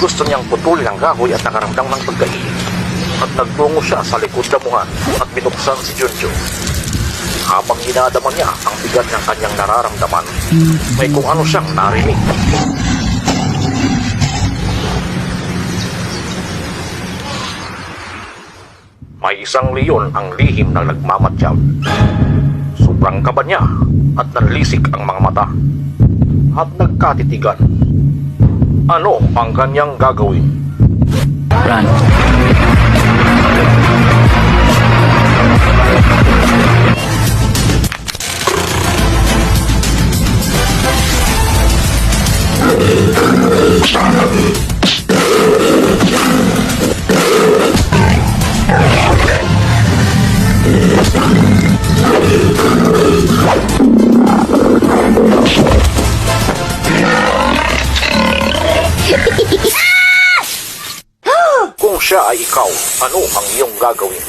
Gusto niyang putulin ang kahoy at nakaramdam ng pagkahilig. At nagtungo siya sa likod damuhan at binuksan si Junjun. Habang ginadaman niya ang bigat ng kanyang nararamdaman, may kung ano siyang narinig. May isang leon ang lihim na nagmamatyaw. Sobrang kaba niya at nanlisik ang mga mata. At nagkatitigan. Ano ang kanyang gagawin? Run. Kung siya ay ikaw, ano ang iyong gagawin?